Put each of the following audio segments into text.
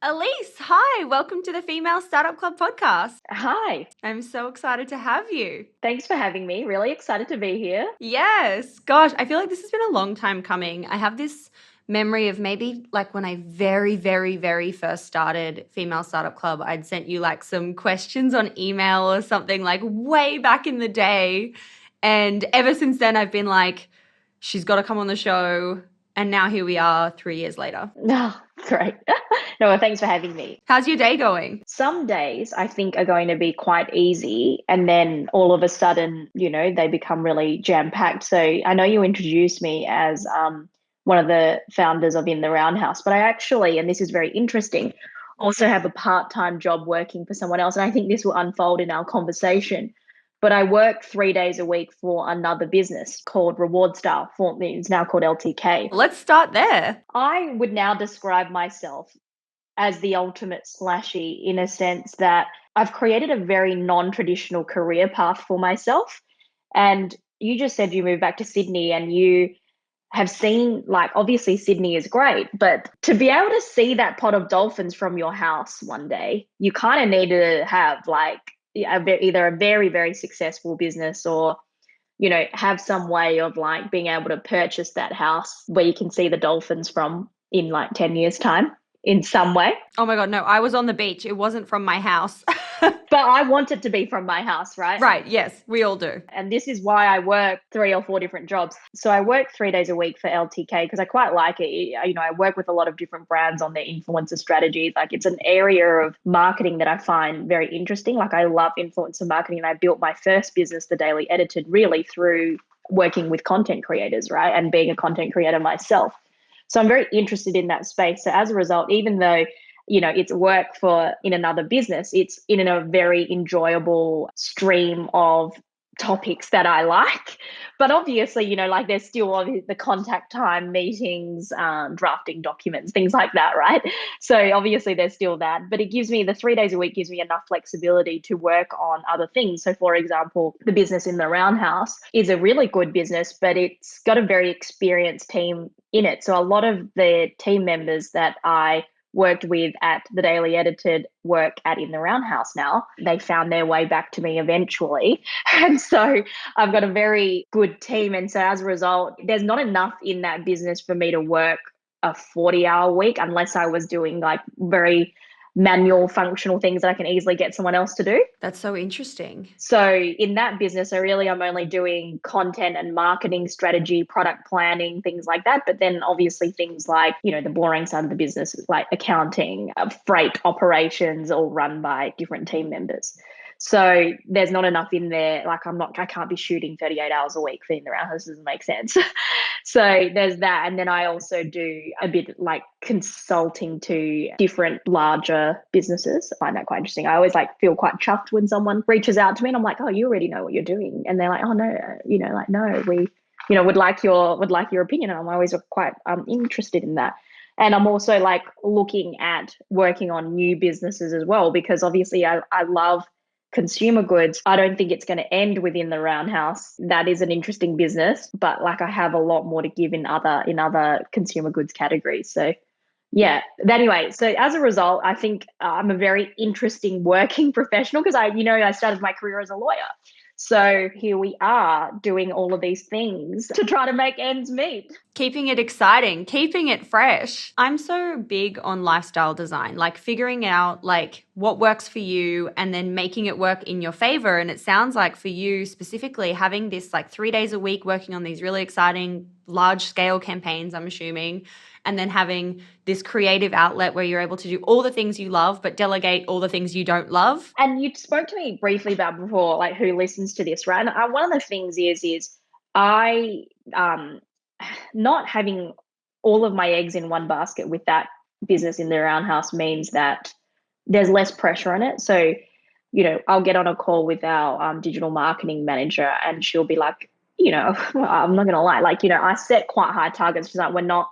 Alyce, hi, welcome to the Female Startup Club podcast. Hi, I'm so excited to have you. thanks for having me. Really excited to be here. Yes, gosh, I feel like this has been a long time coming. I have this memory of maybe like when I very first started Female Startup Club, I'd sent you like some questions on email or something like way back in the day. And ever since then, I've been like, she's got to come on the show. And now here we are 3 years later. No, great. No, well, thanks for having me. How's your day going? Some days I think are going to be quite easy, and then all of a sudden, they become really jam-packed. So I know you introduced me as one of the founders of In The Roundhouse, but I actually, and this is very interesting, also have a part-time job working for someone else. And I think this will unfold in our conversation. But I work 3 days a week for another business called Reward Style. It's now called LTK. Let's start there. I would now describe myself as the ultimate slashy in a sense that I've created a very non-traditional career path for myself. And you just said you moved back to Sydney and you have seen, like, obviously Sydney is great, but to be able to see that pot of dolphins from your house one day, you kind of need to have like either a very successful business or have some way of like being able to purchase that house where you can see the dolphins from in like 10 years time in some way. Oh my God, no, I was on the beach. It wasn't from my house. But I want it to be from my house, right? Right, yes, we all do. And this is why I work 3 or 4 different jobs. So I work 3 days a week for LTK because I quite like it. I work with a lot of different brands on their influencer strategies. Like, it's an area of marketing that I find very interesting. Like, I love influencer marketing, and I built my first business, The Daily Edited, really through working with content creators, right? And being a content creator myself. So I'm very interested in that space. So as a result, even though it's work for in another business, it's in a very enjoyable stream of topics that I like. But obviously, like, there's still the contact time, meetings, drafting documents, things like that, right? So obviously there's still that, but it gives me the 3 days a week gives me enough flexibility to work on other things. So for example, the business In The Roundhouse is a really good business, but it's got a very experienced team in it. So a lot of the team members that I worked with at The Daily Edited work at In The Roundhouse now. They found their way back to me eventually. And so I've got a very good team. And so as a result, there's not enough in that business for me to work a 40-hour week unless I was doing like very manual functional things that I can easily get someone else to do. That's so interesting. So in that business, I'm only doing content and marketing strategy, product planning, things like that. But then obviously things like, the boring side of the business, like accounting, freight operations, all run by different team members. So there's not enough in there. Like, I can't be shooting 38 hours a week for In The Roundhouse. Doesn't make sense. So there's that. And then I also do a bit like consulting to different larger businesses. I find that quite interesting. I always like feel quite chuffed when someone reaches out to me and I'm like, oh, you already know what you're doing. And they're like, oh no, like, no, we, would like your opinion. And I'm always quite interested in that. And I'm also like looking at working on new businesses as well, because obviously I love consumer goods. I don't think it's going to end within the Roundhouse. That is an interesting business, but like I have a lot more to give in other consumer goods categories. So yeah. Anyway, so as a result, I think I'm a very interesting working professional because I started my career as a lawyer. So here we are doing all of these things to try to make ends meet. Keeping it exciting, keeping it fresh. I'm so big on lifestyle design, like figuring out like what works for you and then making it work in your favor. And it sounds like for you specifically, having this like 3 days a week working on these really exciting large scale campaigns, I'm assuming, and then having this creative outlet where you're able to do all the things you love, but delegate all the things you don't love. And you spoke to me briefly about before, like, who listens to this, right? And one of the things is I, not having all of my eggs in one basket with that business In The Roundhouse means that there's less pressure on it. So, I'll get on a call with our digital marketing manager and she'll be like, I'm not going to lie, like, I set quite high targets because like, we're not,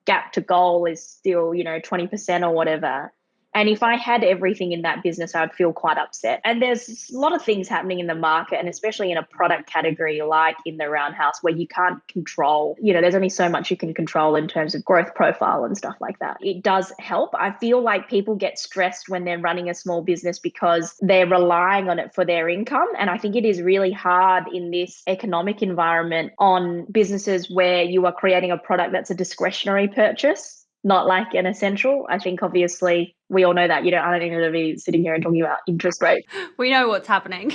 gap to goal is still, 20% or whatever. And if I had everything in that business, I would feel quite upset. And there's a lot of things happening in the market, and especially in a product category like In The Roundhouse, where you can't control, there's only so much you can control in terms of growth profile and stuff like that. It does help. I feel like people get stressed when they're running a small business because they're relying on it for their income. And I think it is really hard in this economic environment on businesses where you are creating a product that's a discretionary purchase, not like an essential. I think obviously we all know that. I don't need to be sitting here and talking about interest rates. We know what's happening.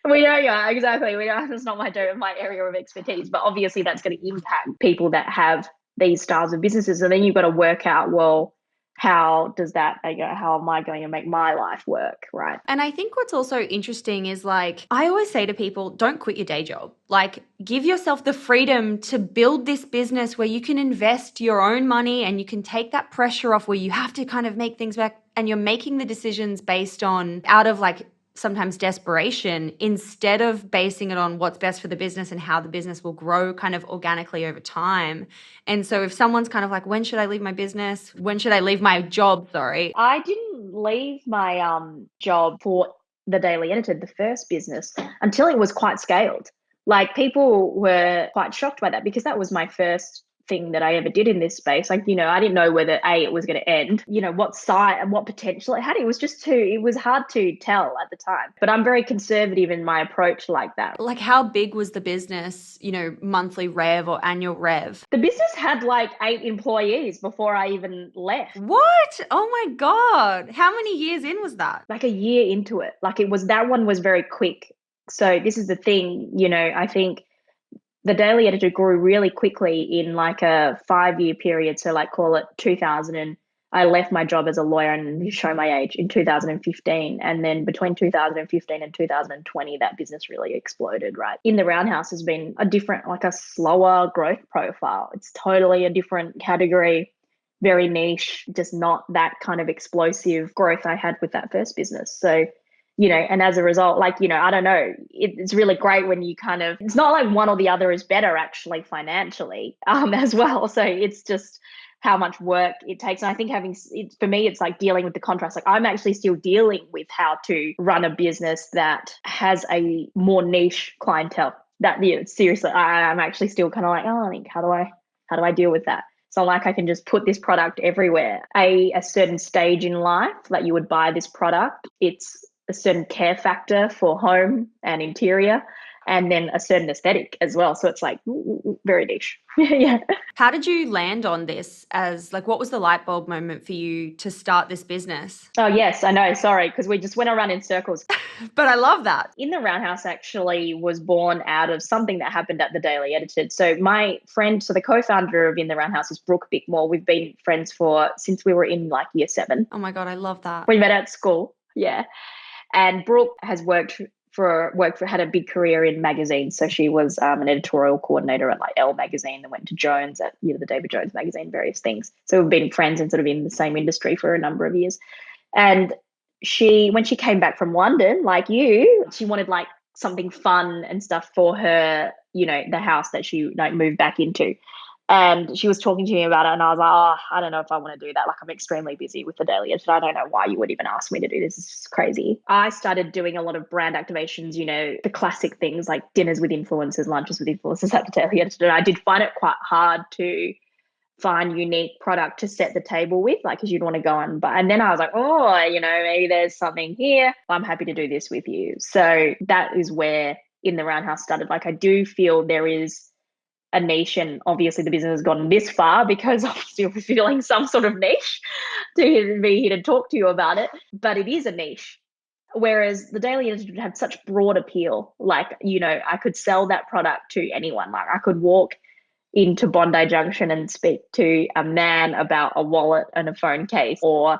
We know, yeah, exactly. We know it's not my area of expertise, but obviously that's going to impact people that have these styles of businesses. And then you've got to work out, well, how does that, how am I going to make my life work, right? And I think what's also interesting is, like, I always say to people, don't quit your day job. Like, give yourself the freedom to build this business where you can invest your own money and you can take that pressure off where you have to kind of make things back, and you're making the decisions based on out of like sometimes desperation, instead of basing it on what's best for the business and how the business will grow kind of organically over time. And so if someone's kind of like, when should I leave my business? When should I leave my job? Sorry. I didn't leave my job for the Daily Editor, the first business, until it was quite scaled. Like, people were quite shocked by that because that was my first thing that I ever did in this space. Like, I didn't know whether it was going to end, what size and what potential it had. It was hard to tell at the time. But I'm very conservative in my approach like that. Like, how big was the business, monthly rev or annual rev? The business had like 8 employees before I even left. What? Oh my God. How many years in was that? Like a year into it. Like, that one was very quick. So this is the thing, I think the Daily Editor grew really quickly in like a 5-year period. So like, call it 2000, I left my job as a lawyer, and show my age, in 2015. And then between 2015 and 2020, that business really exploded, right? In The Roundhouse has been a slower growth profile. It's totally a different category, very niche, just not that kind of explosive growth I had with that first business. So, and as a result, I don't know, it's really great when it's not like one or the other is better actually financially as well. So it's just how much work it takes. And I think for me, it's like dealing with the contrast. Like, I'm actually still dealing with how to run a business that has a more niche clientele. That, seriously, I'm actually still kind of like, oh, I think, how do I deal with that? So like, I can just put this product everywhere. A certain stage in life that you would buy this product, it's a certain care factor for home and interior, and then a certain aesthetic as well. So it's like very niche. Yeah. How did you land on this what was the light bulb moment for you to start this business? Oh, yes, I know. Sorry, because we just went around in circles. But I love that. In The Roundhouse actually was born out of something that happened at the Daily Edited. So my friend, the co-founder of In The Roundhouse is Brooke Bickmore. We've been friends since we were in like year 7. Oh my God, I love that. We met at school. Yeah. And Brooke has had a big career in magazines. So she was an editorial coordinator at like Elle magazine, and went to Jones at the David Jones magazine, various things. So we've been friends and sort of in the same industry for a number of years. And when she came back from London, like you, she wanted like something fun and stuff for her, the house that she moved back into. And she was talking to me about it, and I was like, oh, I don't know if I want to do that. Like, I'm extremely busy with the Daily Editor. I don't know why you would even ask me to do this. It's crazy. I started doing a lot of brand activations, the classic things like dinners with influencers, lunches with influencers at the Daily Editor. And I did find it quite hard to find unique product to set the table with, like, because you'd want to go on. And then I was like, oh, maybe there's something here. I'm happy to do this with you. So that is where In The Roundhouse started. Like, I do feel there is a niche, and obviously the business has gotten this far because I'm still feeling some sort of niche to be here to talk to you about it. But it is a niche. Whereas the Daily Editor had such broad appeal. Like, I could sell that product to anyone. Like, I could walk into Bondi Junction and speak to a man about a wallet and a phone case, or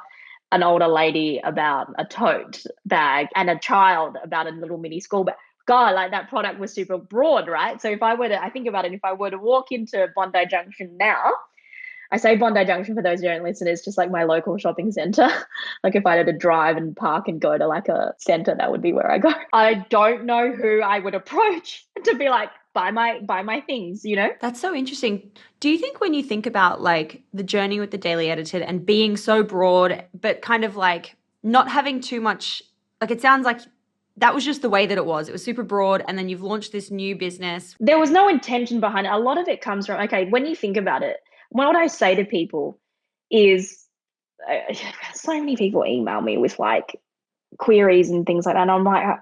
an older lady about a tote bag, and a child about a little mini school bag. God, like, that product was super broad, right? So I think about it, if I were to walk into Bondi Junction now, I say Bondi Junction for those who don't listen, it's just like my local shopping centre. Like, if I had to drive and park and go to like a centre, that would be where I go. I don't know who I would approach to be like, buy my things, you know? That's so interesting. Do you think when you think about like the journey with the Daily Edited and being so broad, but kind of like not having too much, like it sounds like that was just the way that it was. It was super broad. And then you've launched this new business. There was no intention behind it. A lot of it comes from, okay, when you think about it, what I say to people is so many people email me with like queries and things like that. And I'm like,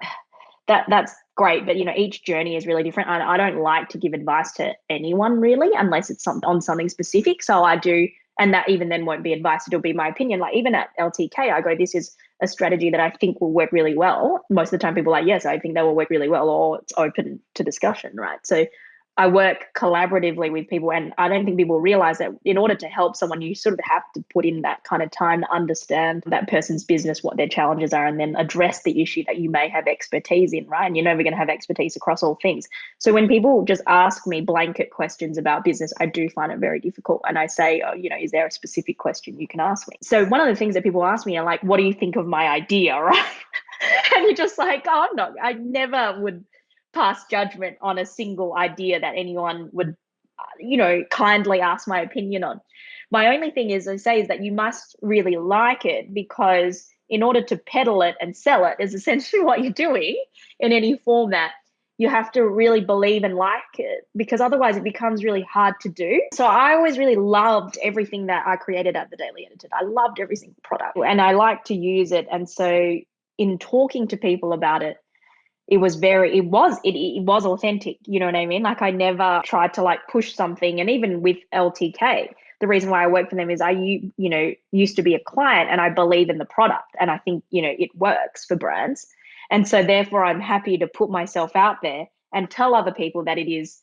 that's great, but you know, each journey is really different. I don't like to give advice to anyone really, unless it's on something specific. So I do, and that even then won't be advice; it'll be my opinion. Like even at LTK, I go, "This is a strategy that I think will work really well." Most of the time, people are like, "Yes, I think that will work really well," or it's open to discussion, right? So I work collaboratively with people, and I don't think people realize that in order to help someone, you sort of have to put in that kind of time to understand that person's business, what their challenges are, and then address the issue that you may have expertise in, right? And you're never going to have expertise across all things. So when people just ask me blanket questions about business, I do find it very difficult. And I say, oh, you know, is there a specific question you can ask me? So one of the things that people ask me are like, what do you think of my idea, right? And you're just like, oh, no, I never would pass judgment on a single idea that anyone would, you know, kindly ask my opinion on. My only thing is, I say, is that you must really like it, because in order to peddle it and sell it is essentially what you're doing in any format. You have to really believe and like it, because otherwise it becomes really hard to do. So I always really loved everything that I created at the Daily Edited. I loved every single product and I like to use it. And so in talking to people about it, it was authentic, you know what I mean? Like I never tried to like push something. And even with LTK, the reason why I work for them is you know, used to be a client and I believe in the product and I think, you know, it works for brands. And so therefore I'm happy to put myself out there and tell other people that it is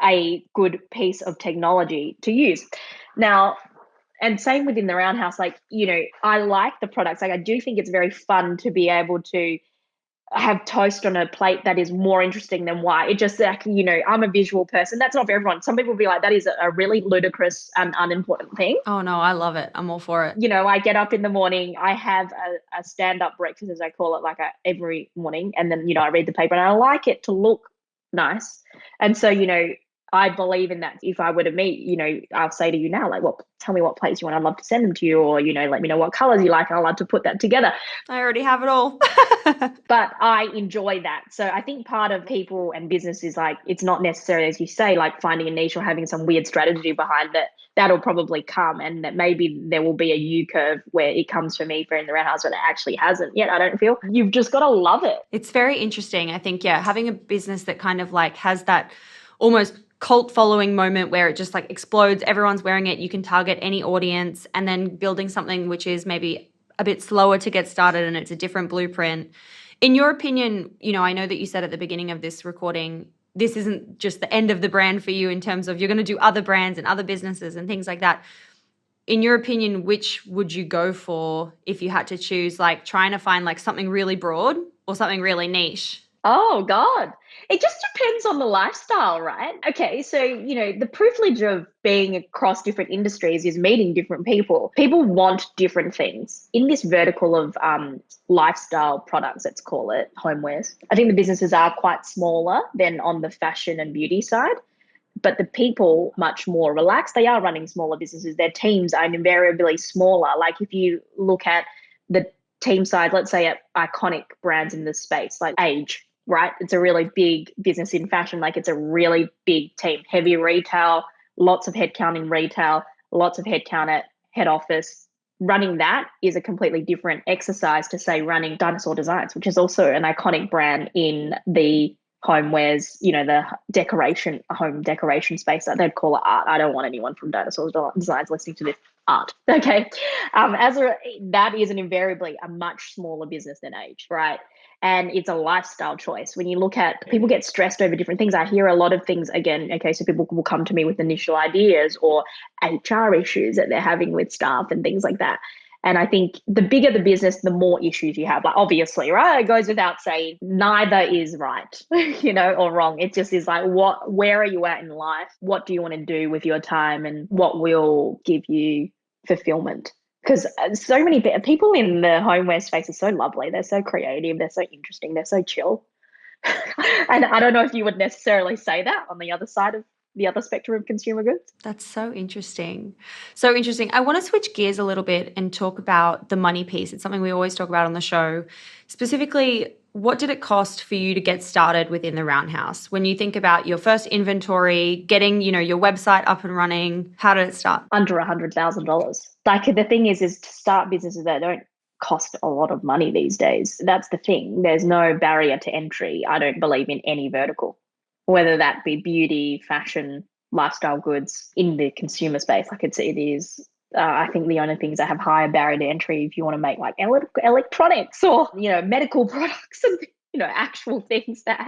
a good piece of technology to use. Now, and same within the Roundhouse, like, you know, I like the products. Like I do think it's very fun to be able to have toast on a plate that is more interesting than white. It just like, you know, I'm a visual person. That's not for everyone. Some people will be like, that is a really ludicrous and unimportant thing. Oh no, I love it. I'm all for it. You know, I get up in the morning, I have a stand-up breakfast, as I call it, like every morning. And then, you know, I read the paper and I like it to look nice. And so, you know, I believe in that. If I were to meet, you know, I'll say to you now, like, well, tell me what plates you want. I'd love to send them to you. Or, you know, let me know what colors you like. I'd love to put that together. I already have it all. But I enjoy that. So I think part of people and business is like, it's not necessarily, as you say, like finding a niche or having some weird strategy behind it. That'll probably come, and that maybe there will be a U curve where it comes for me for In The Roundhouse, but it actually hasn't yet. I don't feel. You've just got to love it. It's very interesting. I think, yeah, having a business that kind of like has that almost cult following moment where it just like explodes, everyone's wearing it, you can target any audience, and then building something which is maybe a bit slower to get started and it's a different blueprint. In your opinion, you know, I know that you said at the beginning of this recording, this isn't just the end of the brand for you in terms of you're going to do other brands and other businesses and things like that. In your opinion, which would you go for if you had to choose, like trying to find like something really broad or something really niche? Oh, God. It just depends on the lifestyle, right? Okay, so, you know, the privilege of being across different industries is meeting different people. People want different things. In this vertical of lifestyle products, let's call it, homewares, I think the businesses are quite smaller than on the fashion and beauty side. But the people much more relaxed. They are running smaller businesses. Their teams are invariably smaller. Like if you look at the team side, let's say at iconic brands in this space, like Age, right? It's a really big business in fashion. Like it's a really big team, heavy retail, lots of headcount in retail, lots of headcount at head office. Running that is a completely different exercise to say running Dinosaur Designs, which is also an iconic brand in the homewares, you know, the decoration, home decoration space. They'd call it art. I don't want anyone from Dinosaur Designs listening to this. Art. Okay. That is an invariably a much smaller business than Age, right? And it's a lifestyle choice. When you look at people get stressed over different things, I hear a lot of things again. Okay, so people will come to me with initial ideas or HR issues that they're having with staff and things like that. And I think the bigger the business, the more issues you have. Like obviously, right? It goes without saying, neither is right, you know, or wrong. It just is like, where are you at in life? What do you want to do with your time, and what will give you fulfillment? Because so many people in the homeware space are so lovely. They're so creative. They're so interesting. They're so chill. And I don't know if you would necessarily say that on the other side of the other spectrum of consumer goods. That's so interesting. So interesting. I want to switch gears a little bit and talk about the money piece. It's something we always talk about on the show. Specifically, what did it cost for you to get started within the Roundhouse? When you think about your first inventory, getting, your website up and running, how did it start? Under $100,000. Like the thing is to start businesses that don't cost a lot of money these days. That's the thing. There's no barrier to entry. I don't believe in any vertical, whether that be beauty, fashion, lifestyle goods in the consumer space. Like it is. I think the only things that have higher barrier to entry, if you want to make like electronics or medical products and actual things that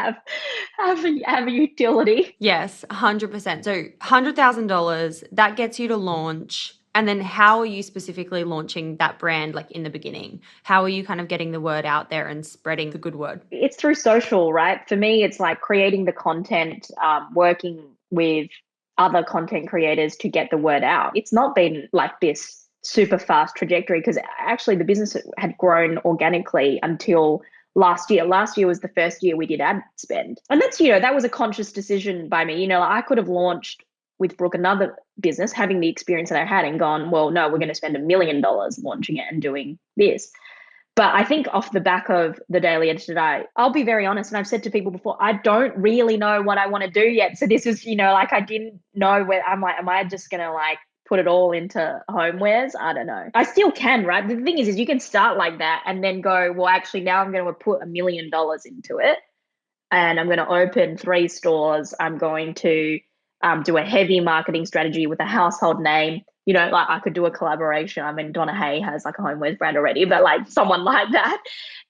have a utility. Yes, 100%. So $100,000, that gets you to launch. And then how are you specifically launching that brand like in the beginning? How are you kind of getting the word out there and spreading the good word? It's through social, right? For me, it's like creating the content, working with other content creators to get the word out. It's not been like this super fast trajectory because actually the business had grown organically until last year. Last year was the first year we did ad spend. And that's, that was a conscious decision by me. I could have launched with Brooke another business, having the experience that I had and gone, well, no, we're going to spend $1 million launching it and doing this. But I think off the back of the Daily Editor, I'll be very honest, and I've said to people before, I don't really know what I want to do yet. So this is, like I didn't know where I'm like, am I just going to like put it all into homewares? I don't know. I still can, right? The thing is you can start like that and then go, well, actually now I'm going to put $1 million into it and I'm going to open 3 stores. I'm going to do a heavy marketing strategy with a household name. Like I could do a collaboration. I mean, Donna Hay has like a homewares brand already, but like someone like that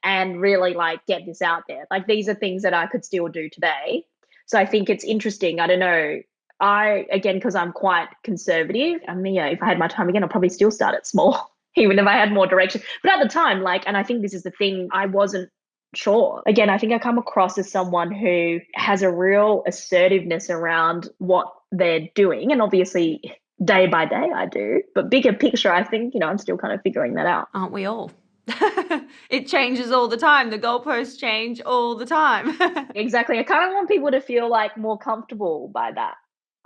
and really like get this out there. Like these are things that I could still do today. So I think it's interesting. I don't know. Again, because I'm quite conservative, I mean, if I had my time again, I'll probably still start it small, even if I had more direction. But at the time, and I think this is the thing, I wasn't sure. Again, I think I come across as someone who has a real assertiveness around what they're doing. And obviously, day by day, I do. But bigger picture, I think, I'm still kind of figuring that out. Aren't we all? It changes all the time. The goalposts change all the time. Exactly. I kind of want people to feel like more comfortable by that.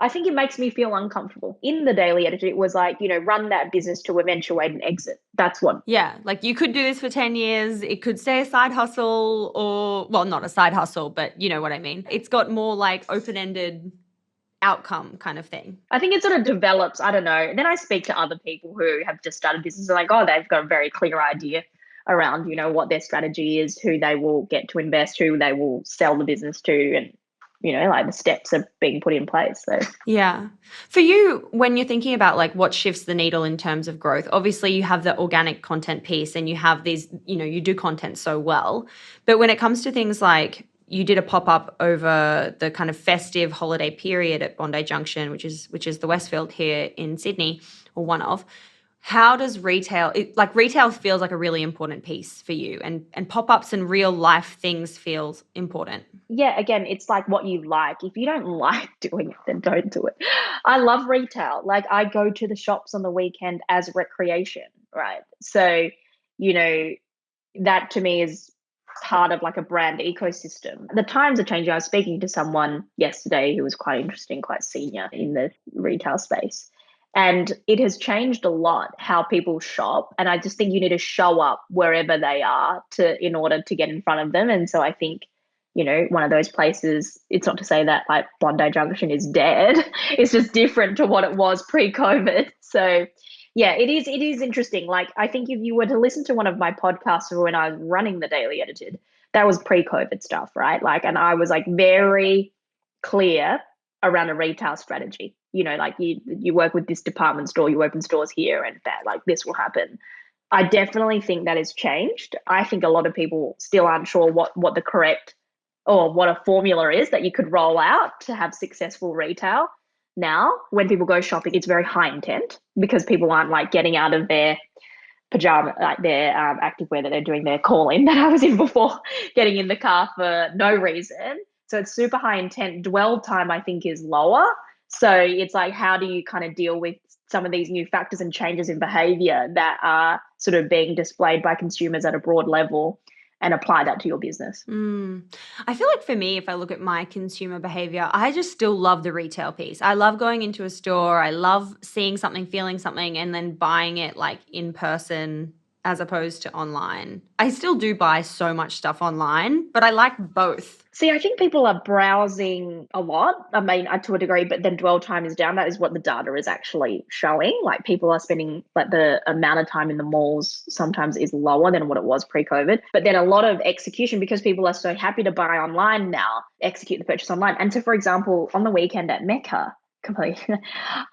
I think it makes me feel uncomfortable. In the Daily Editor, it was like, run that business to eventuate an exit. That's what. Yeah, like you could do this for 10 years. It could stay a side hustle or, well, not a side hustle, but you know what I mean. It's got more like open-ended outcome kind of thing. I think it sort of develops, I don't know. And then I speak to other people who have just started businesses and like, oh, they've got a very clear idea around, what their strategy is, who they will get to invest, who they will sell the business to, and like the steps are being put in place. So yeah. For you, when you're thinking about like what shifts the needle in terms of growth, obviously you have the organic content piece and you have these, you do content so well. But when it comes to things like you did a pop-up over the kind of festive holiday period at Bondi Junction, which is the Westfield here in Sydney, or one of. How does retail feels like a really important piece for you, and pop-ups and real life things feels important? Yeah, again, it's like what you like. If you don't like doing it, then don't do it. I love retail. Like I go to the shops on the weekend as recreation, right? So, that to me is part of like a brand ecosystem. The times are changing. I was speaking to someone yesterday who was quite interesting, quite senior in the retail space. And it has changed a lot how people shop. And I just think you need to show up wherever they are in order to get in front of them. And so I think, one of those places, it's not to say that like Bondi Junction is dead. It's just different to what it was pre-COVID. So yeah, it is interesting. Like I think if you were to listen to one of my podcasts when I was running the Daily Edited, that was pre-COVID stuff, right? Like, and I was like very clear around a retail strategy. Like you work with this department store, you open stores here and that, like this will happen. I definitely think that has changed. I think a lot of people still aren't sure what the correct or what a formula is that you could roll out to have successful retail. Now, when people go shopping, it's very high intent because people aren't like getting out of their pajama, like their activewear that they're doing their call in that I was in before, getting in the car for no reason. So it's super high intent. Dwell time, I think, is lower. So it's like, how do you kind of deal with some of these new factors and changes in behavior that are sort of being displayed by consumers at a broad level? and apply that to your business. I feel like for me, if I look at my consumer behavior, I just still love the retail piece. I love going into a store. I love seeing something, feeling something, and then buying it like in person as opposed to online. I still do buy so much stuff online, but I like both. See, I think people are browsing a lot. I mean, to a degree, but then dwell time is down. That is what the data is actually showing. Like people are spending, like the amount of time in the malls sometimes is lower than what it was pre-COVID. But then a lot of execution, because people are so happy to buy online now, execute the purchase online. And so, for example, on the weekend at Mecca, completely,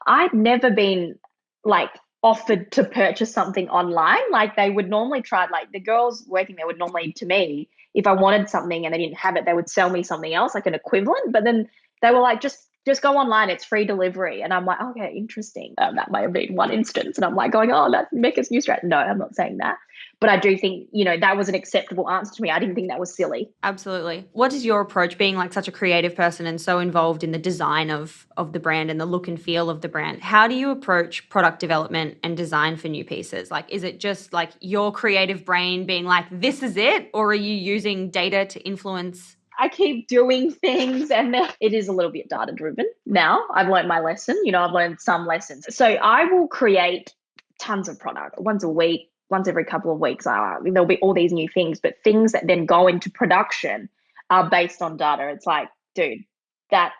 I'd never been like offered to purchase something online. Like they would normally try, like the girls working there would normally, to me, if I wanted something and they didn't have it, they would sell me something else, like an equivalent. But then they were like, just go online, it's free delivery. And I'm like, okay, interesting. That might have been one instance. And I'm like going, oh, that's Mecca's new strat. No, I'm not saying that. But I do think, that was an acceptable answer to me. I didn't think that was silly. Absolutely. What is your approach, being like such a creative person and so involved in the design of the brand and the look and feel of the brand? How do you approach product development and design for new pieces? Like, is it just like your creative brain being like, this is it? Or are you using data to influence? I keep doing things and it is a little bit data driven. Now I've learned my lesson, I've learned some lessons. So I will create tons of product once a week, once every couple of weeks. There'll be all these new things, but things that then go into production are based on data. It's like, dude, that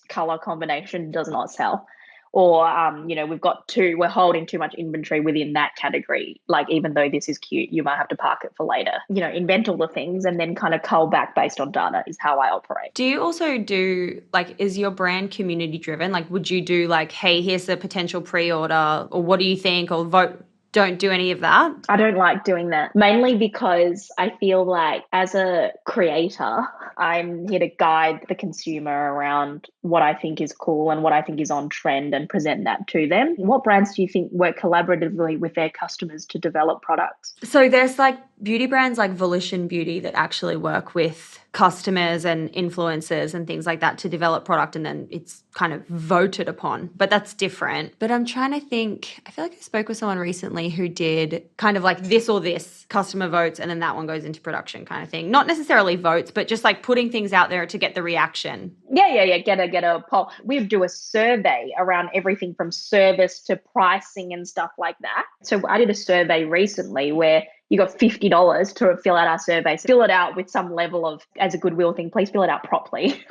color combination does not sell. Or, we're holding too much inventory within that category. Like, even though this is cute, you might have to park it for later. Invent all the things and then kind of cull back based on data is how I operate. Do you also do, like, is your brand community driven? Like, would you do like, hey, here's a potential pre-order, or what do you think, or vote? Don't do any of that? I don't like doing that, mainly because I feel like as a creator, I'm here to guide the consumer around what I think is cool and what I think is on trend and present that to them. What brands do you think work collaboratively with their customers to develop products? So there's like beauty brands like Volition Beauty that actually work with customers and influencers and things like that to develop product, and then it's kind of voted upon. But that's different. But I'm trying to think, I feel like I spoke with someone recently who did kind of like this or this, customer votes, and then that one goes into production kind of thing. Not necessarily votes, but just like putting things out there to get the reaction. Yeah. Get a poll. We do a survey around everything from service to pricing and stuff like that. So I did a survey recently where you got $50 to fill out our survey. So fill it out with some level of, as a goodwill thing, please fill it out properly.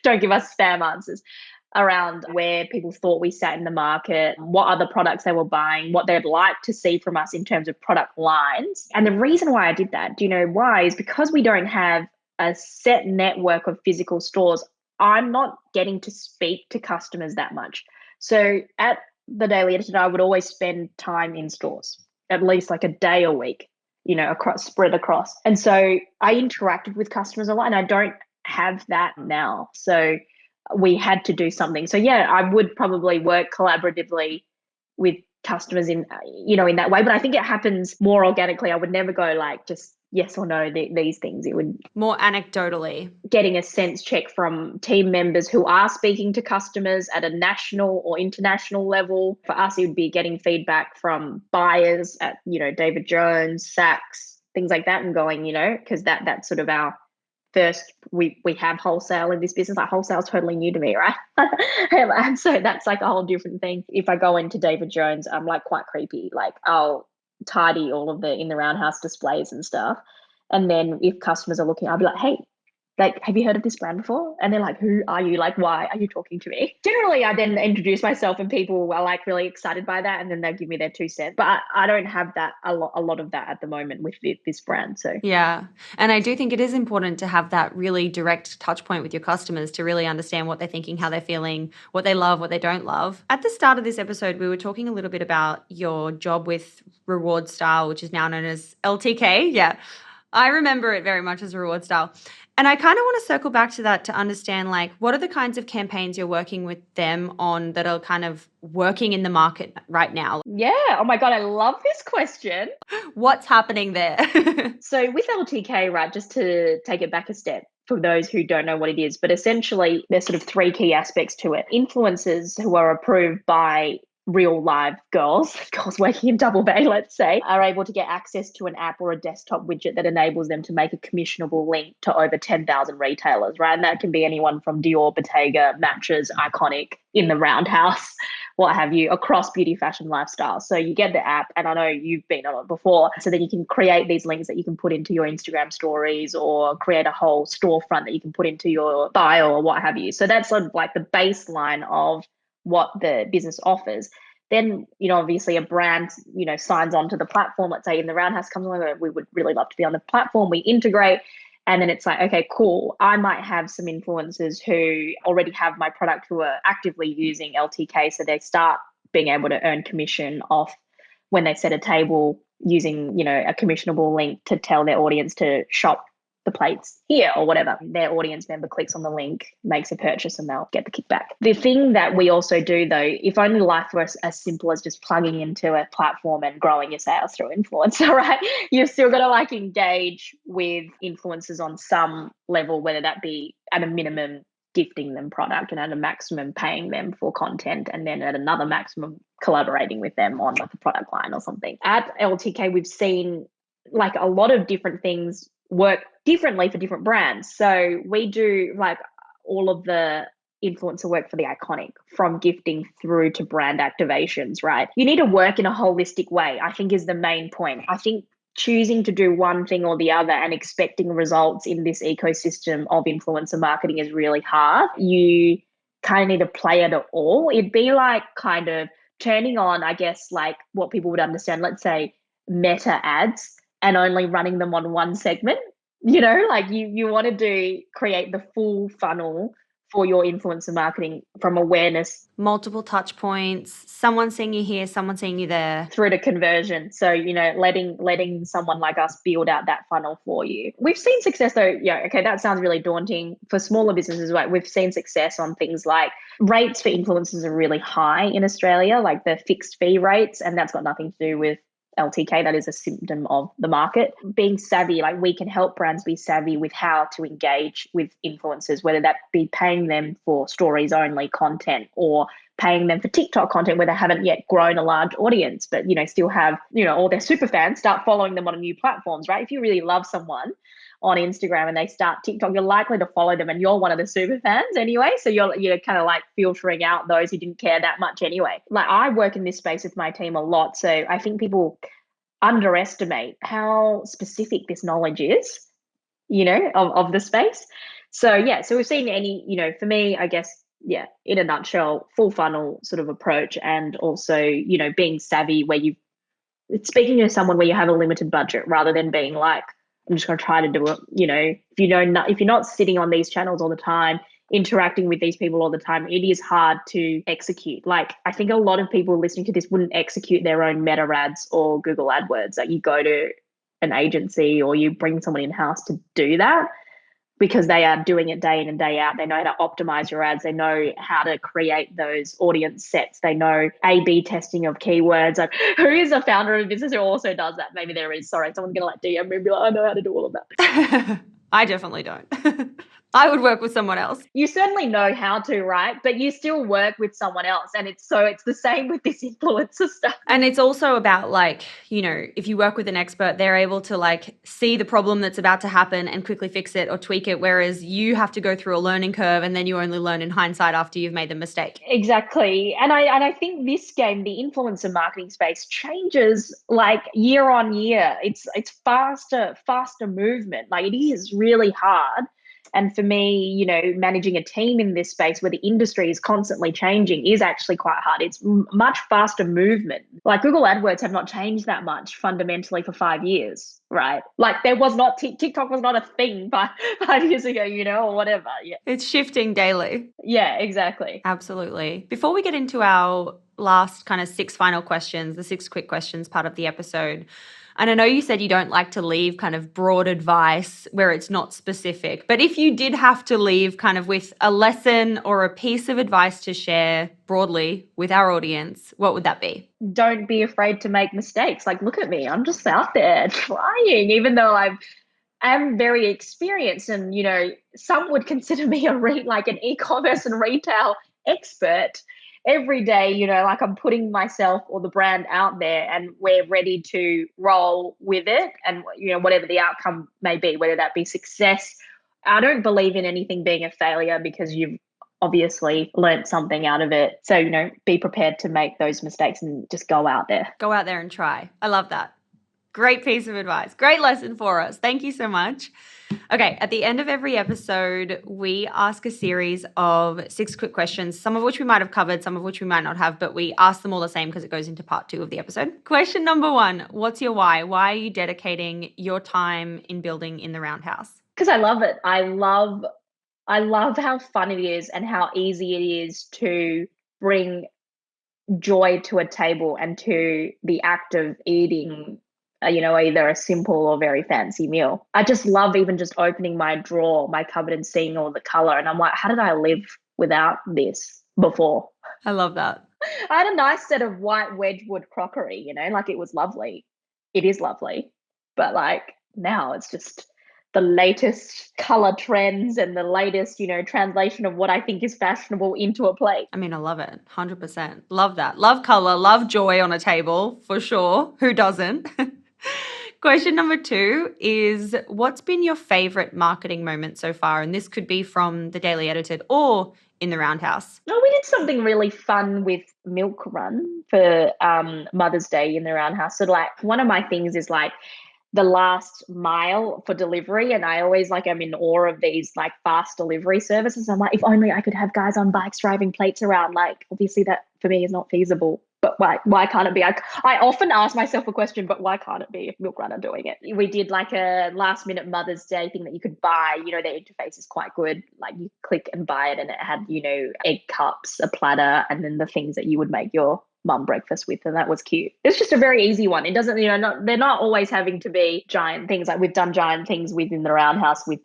Don't give us spam answers around where people thought we sat in the market, what other products they were buying, what they'd like to see from us in terms of product lines. And the reason why I did that, do you know why? Is because we don't have a set network of physical stores. I'm not getting to speak to customers that much. So at the Daily Editor, I would always spend time in stores, at least like a day a week, spread across. And so I interacted with customers a lot, and I don't have that now. So we had to do something. So yeah, I would probably work collaboratively with customers in that way. But I think it happens more organically. I would never go like just yes or no, these things. It would more anecdotally. Getting a sense check from team members who are speaking to customers at a national or international level. For us, it would be getting feedback from buyers at, David Jones, Saks, things like that, and going, because that's sort of our first, we have wholesale in this business. Like wholesale is totally new to me, right? And so that's like a whole different thing. If I go into David Jones, I'm like quite creepy. Like I'll tidy all of the In The Roundhouse displays and stuff. And then if customers are looking, I'll be like, hey, like, have you heard of this brand before? And they're like, who are you? Like, why are you talking to me? Generally, I then introduce myself and people are like really excited by that. And then they give me their 2 cents. But I don't have that, a lot of that at the moment with this brand. So yeah. And I do think it is important to have that really direct touch point with your customers to really understand what they're thinking, how they're feeling, what they love, what they don't love. At the start of this episode, we were talking a little bit about your job with Reward Style, which is now known as LTK. Yeah. I remember it very much as Reward Style. And I kind of want to circle back to that to understand, like, what are the kinds of campaigns you're working with them on that are kind of working in the market right now? Yeah. Oh my God, I love this question. What's happening there? So with LTK, right, just to take it back a step for those who don't know what it is, but essentially there's sort of 3 key aspects to it. Influencers who are approved by real live girls working in Double Bay, let's say, are able to get access to an app or a desktop widget that enables them to make a commissionable link to over 10,000 retailers, right? And that can be anyone from Dior, Bottega, Matches, Iconic, In The Roundhouse, what have you, across beauty, fashion, lifestyle. So you get the app, and I know you've been on it before. So then you can create these links that you can put into your Instagram stories, or create a whole storefront that you can put into your bio or what have you. So that's sort of like the baseline of what the business offers. Then, obviously a brand, signs on to the platform. Let's say In The Roundhouse comes along, we would really love to be on the platform. We integrate. And then it's like, okay, cool. I might have some influencers who already have my product who are actively using LTK. So they start being able to earn commission off when they set a table using, a commissionable link to tell their audience to shop the plates here or whatever. Their audience member clicks on the link, makes a purchase, and they'll get the kickback. The thing that we also do, though, if only life was as simple as just plugging into a platform and growing your sales through influencer, right? You've still got to engage with influencers on some level, whether that be at a minimum gifting them product, and at a maximum paying them for content, and then at another maximum collaborating with them on a product line or something. At LTK, we've seen a lot of different things work differently for different brands. So we do all of the influencer work for the Iconic, from gifting through to brand activations, right? You need to work in a holistic way, I think, is the main point. I think choosing to do one thing or the other and expecting results in this ecosystem of influencer marketing is really hard. You kind of need to play it all. It'd be kind of turning on, I guess, what people would understand, let's say meta ads, and only running them on one segment. You want to create the full funnel for your influencer marketing, from awareness, multiple touch points, someone seeing you here, someone seeing you there, through to conversion. So, letting someone like us build out that funnel for you. We've seen success though. Yeah, okay, that sounds really daunting for smaller businesses. Right? We've seen success on things like rates for influencers are really high in Australia, like the fixed fee rates, and that's got nothing to do with LTK. That is a symptom of the market. Being savvy, we can help brands be savvy with how to engage with influencers, whether that be paying them for stories only content, or paying them for TikTok content where they haven't yet grown a large audience, but still have, all their super fans start following them on new platforms, right? If you really love someone on Instagram and they start TikTok, you're likely to follow them, and you're one of the super fans anyway. So you're kind of filtering out those who didn't care that much anyway. I work in this space with my team a lot. So I think people underestimate how specific this knowledge is, of the space. So we've seen for me, I guess, in a nutshell, full funnel sort of approach, and also, being savvy where it's speaking to someone where you have a limited budget, rather than being I'm just going to try to do it. If you're not sitting on these channels all the time, interacting with these people all the time, it is hard to execute. I think a lot of people listening to this wouldn't execute their own meta ads or Google AdWords. You go to an agency or you bring someone in-house to do that, because they are doing it day in and day out. They know how to optimize your ads. They know how to create those audience sets. They know A/B testing of keywords. Who is a founder of a business who also does that? Maybe there is. Sorry, someone's going to DM me and be I know how to do all of that. I definitely don't. I would work with someone else. You certainly know how to, right? But you still work with someone else. And it's the same with this influencer stuff. And it's also about if you work with an expert, they're able to see the problem that's about to happen and quickly fix it or tweak it. Whereas you have to go through a learning curve, and then you only learn in hindsight after you've made the mistake. Exactly. And I think this game, the influencer marketing space, changes year on year. It's faster movement. It is really hard. And for me, managing a team in this space where the industry is constantly changing is actually quite hard. It's much faster movement. Google AdWords have not changed that much fundamentally for 5 years, right? There was not, TikTok was not a thing 5 years ago, or whatever. Yeah. It's shifting daily. Yeah, exactly. Absolutely. Before we get into our last kind of 6 final questions, the 6 quick questions part of the episode, and I know you said you don't like to leave kind of broad advice where it's not specific, but if you did have to leave kind of with a lesson or a piece of advice to share broadly with our audience, what would that be? Don't be afraid to make mistakes. Look at me. I'm just out there trying, even though I'm very experienced, and, some would consider me an e-commerce and retail expert. every day, like I'm putting myself or the brand out there and we're ready to roll with it. And, whatever the outcome may be, whether that be success, I don't believe in anything being a failure because you've obviously learned something out of it. So, be prepared to make those mistakes and just go out there. Go out there and try. I love that. Great piece of advice. Great lesson for us. Thank you so much. Okay, at the end of every episode, we ask a series of 6 quick questions, some of which we might have covered, some of which we might not have, but we ask them all the same because it goes into part 2 of the episode. Question number 1, what's your why? Why are you dedicating your time in building In The Roundhouse? Because I love it. I love how fun it is and how easy it is to bring joy to a table and to the act of eating, either a simple or very fancy meal. I just love even just opening my drawer, my cupboard, and seeing all the color. And I'm like, how did I live without this before? I love that. I had a nice set of white Wedgwood crockery, like it was lovely. It is lovely. But like now it's just the latest color trends and the latest, translation of what I think is fashionable into a plate. I mean, I love it. 100%. Love that. Love color, love joy on a table, for sure. Who doesn't? Question number 2 is, what's been your favorite marketing moment so far? And this could be from the Daily Edited or In The Roundhouse. Oh, we did something really fun with Milk Run for Mother's Day in the Roundhouse. So like one of my things is like the last mile for delivery. And I always I'm in awe of these like fast delivery services. I'm like, if only I could have guys on bikes driving plates around. Like obviously that for me is not feasible. But why can't it be? I often ask myself a question, but why can't it be if Milk Run are doing it? We did like a last minute Mother's Day thing that you could buy. Their interface is quite good. Like you click and buy it and it had, egg cups, a platter, and then the things that you would make your mum breakfast with, and that was cute. It's just a very easy one. It doesn't, they're not always having to be giant things. Like we've done giant things within the Roundhouse with,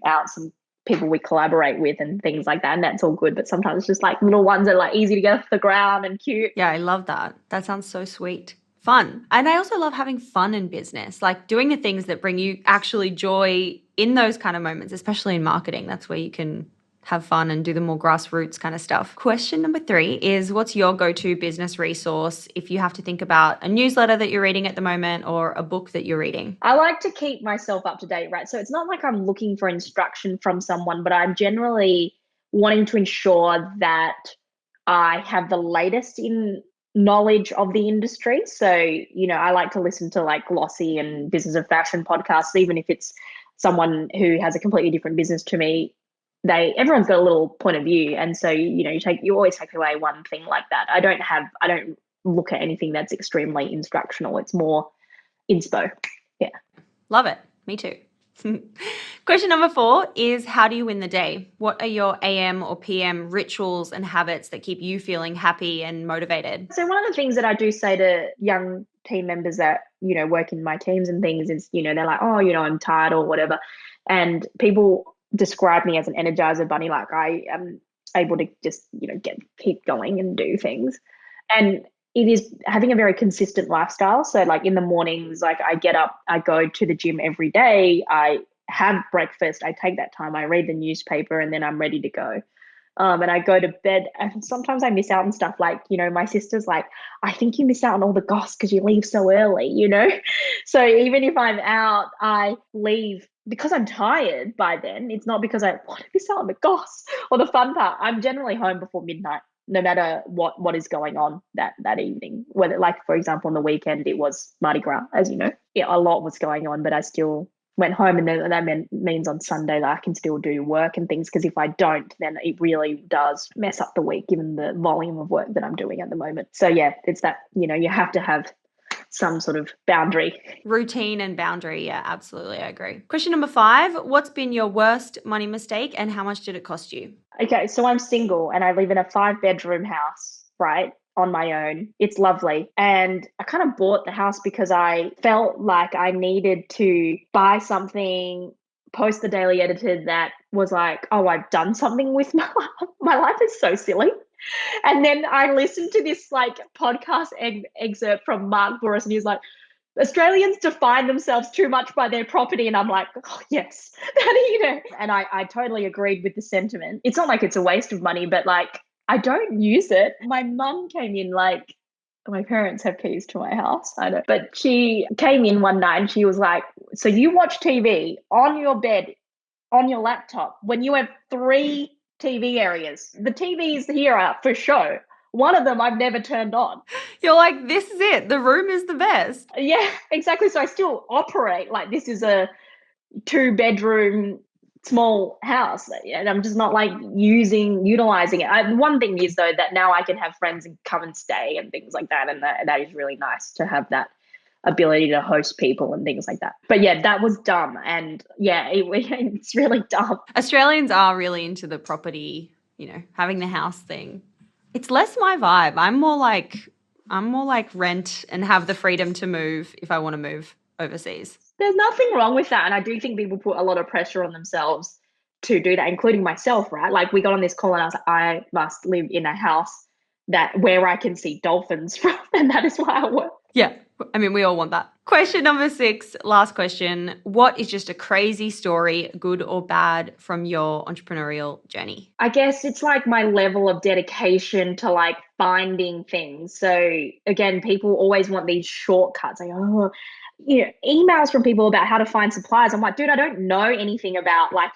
out some people we collaborate with and things like that, and that's all good. But sometimes it's just like little ones that are like easy to get off the ground and cute. Yeah, I love that. That sounds so sweet. Fun. And I also love having fun in business, like doing the things that bring you actually joy in those kind of moments, especially in marketing. That's where you can have fun and do the more grassroots kind of stuff. Question number 3 is, what's your go-to business resource if you have to think about a newsletter that you're reading at the moment or a book that you're reading? I like to keep myself up to date, right? So it's not like I'm looking for instruction from someone, but I'm generally wanting to ensure that I have the latest in knowledge of the industry. So, I like to listen to like Glossy and Business of Fashion podcasts, even if it's someone who has a completely different business to me. Everyone's got a little point of view, and so you always take away one thing like that. I don't look at anything that's extremely instructional. It's more inspo. Yeah, love it. Me too. Question number 4 is, how do you win the day? What are your AM or PM rituals and habits that keep you feeling happy and motivated? So one of the things that I do say to young team members that work in my teams and things is they're like, oh, I'm tired or whatever, and people describe me as an energizer bunny. Like I am able to just keep going and do things, and it is having a very consistent lifestyle. So like in the mornings, like I get up, I go to the gym every day, I have breakfast, I take that time, I read the newspaper, and then I'm ready to go. And I go to bed, and sometimes I miss out on stuff. Like, my sister's like, I think you miss out on all the goss because you leave so early, So even if I'm out, I leave because I'm tired by then. It's not because I want to miss out on the goss or the fun part. I'm generally home before midnight, no matter what is going on that evening. Whether, like, for example, on the weekend, it was Mardi Gras, as you know. Yeah, a lot was going on, but I still went home, and then that means on Sunday that I can still do work and things, because if I don't, then it really does mess up the week given the volume of work that I'm doing at the moment. So yeah, it's that, you have to have some sort of boundary. Routine and boundary. Yeah, absolutely. I agree. Question number 5, what's been your worst money mistake and how much did it cost you? Okay, so I'm single and I live in a 5-bedroom house, right? On my own. It's lovely. And I kind of bought the house because I felt like I needed to buy something, post the Daily Edited that was like, oh, I've done something with my life. My life is so silly. And then I listened to this like podcast excerpt from Mark Boris, and he's like, Australians define themselves too much by their property. And I'm like, oh, yes. And I totally agreed with the sentiment. It's not like it's a waste of money, but like, I don't use it. My mum came in like, my parents have keys to my house. I don't, but she came in one night and she was like, "So you watch TV on your bed, on your laptop, when you have three TV areas? The TVs here are for show. One of them I've never turned on." You're like, this is it. The room is the best. Yeah, exactly. So I still operate like this is a two-bedroom small house, and I'm just not like utilizing it. One thing is though that now I can have friends and come and stay and things like that, and that is really nice to have that ability to host people and things like that. But yeah, that was dumb, and yeah, it's really dumb. Australians are really into the property, having the house thing. It's less my vibe. I'm more like rent and have the freedom to move if I want to move overseas. There's nothing wrong with that, and I do think people put a lot of pressure on themselves to do that, including myself, right? Like we got on this call and I was like, I must live in a house that where I can see dolphins from, and that is why I work. Yeah. I mean, we all want that. Question number 6, last question. What is just a crazy story, good or bad, from your entrepreneurial journey? I guess it's like my level of dedication to like finding things. So again, people always want these shortcuts. Like, oh, emails from people about how to find suppliers. I'm like, dude, I don't know anything about like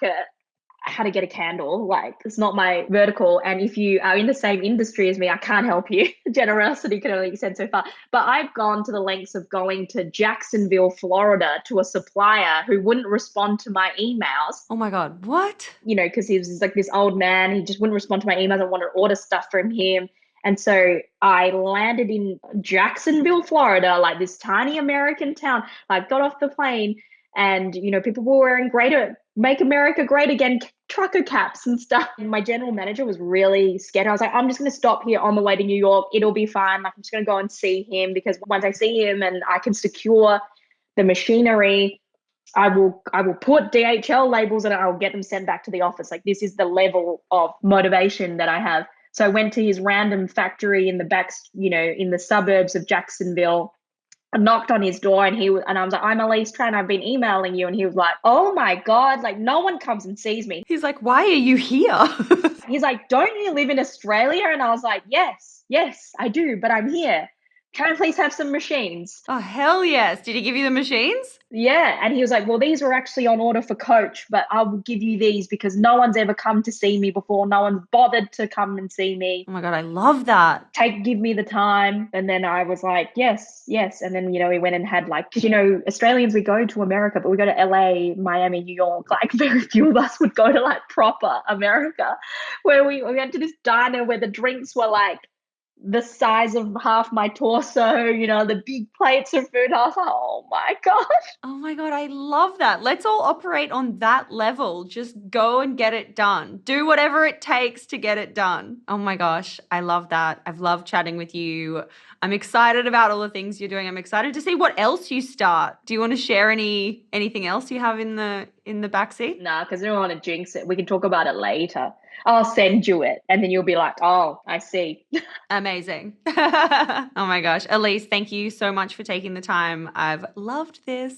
how to get a candle. Like, it's not my vertical. And if you are in the same industry as me, I can't help you. Generosity can only extend so far. But I've gone to the lengths of going to Jacksonville, Florida, to a supplier who wouldn't respond to my emails. Oh my God, what? Because he was like this old man. He just wouldn't respond to my emails. I wanted to order stuff from him. And so I landed in Jacksonville, Florida, like this tiny American town. I got off the plane and, people were wearing greater Make America Great Again trucker caps and stuff. And my general manager was really scared. I was like, I'm just going to stop here on the way to New York. It'll be fine. Like, I'm just going to go and see him, because once I see him and I can secure the machinery, I will put DHL labels and I'll get them sent back to the office. Like, this is the level of motivation that I have. So I went to his random factory in the back, in the suburbs of Jacksonville. I knocked on his door and I was like, "I'm Alyce Tran. I've been emailing you." And he was like, "Oh my God, like no one comes and sees me." He's like, why are you here? He's like, "Don't you live in Australia?" And I was like, yes, I do, but I'm here. Can I please have some machines? Oh, hell yes. Did he give you the machines? Yeah. And he was like, "Well, these were actually on order for Coach, but I will give you these because no one's ever come to see me before. No one's bothered to come and see me. Oh my God, I love that. Give me the time." And then I was like, yes. And then, we went and had like, because, Australians, we go to America, but we go to LA, Miami, New York. Like, very few of us would go to like proper America, where we went to this diner where the drinks were like the size of half my torso, the big plates of food. I was like, oh my God. Oh my God, I love that. Let's all operate on that level. Just go and get it done. Do whatever it takes to get it done. Oh my gosh, I love that. I've loved chatting with you. I'm excited about all the things you're doing. I'm excited to see what else you start. Do you want to share anything else you have in the backseat? Nah, because I don't want to jinx it. We can talk about it later. I'll send you it and then you'll be like, oh, I see. Amazing. Oh my gosh. Alyce, thank you so much for taking the time. I've loved this.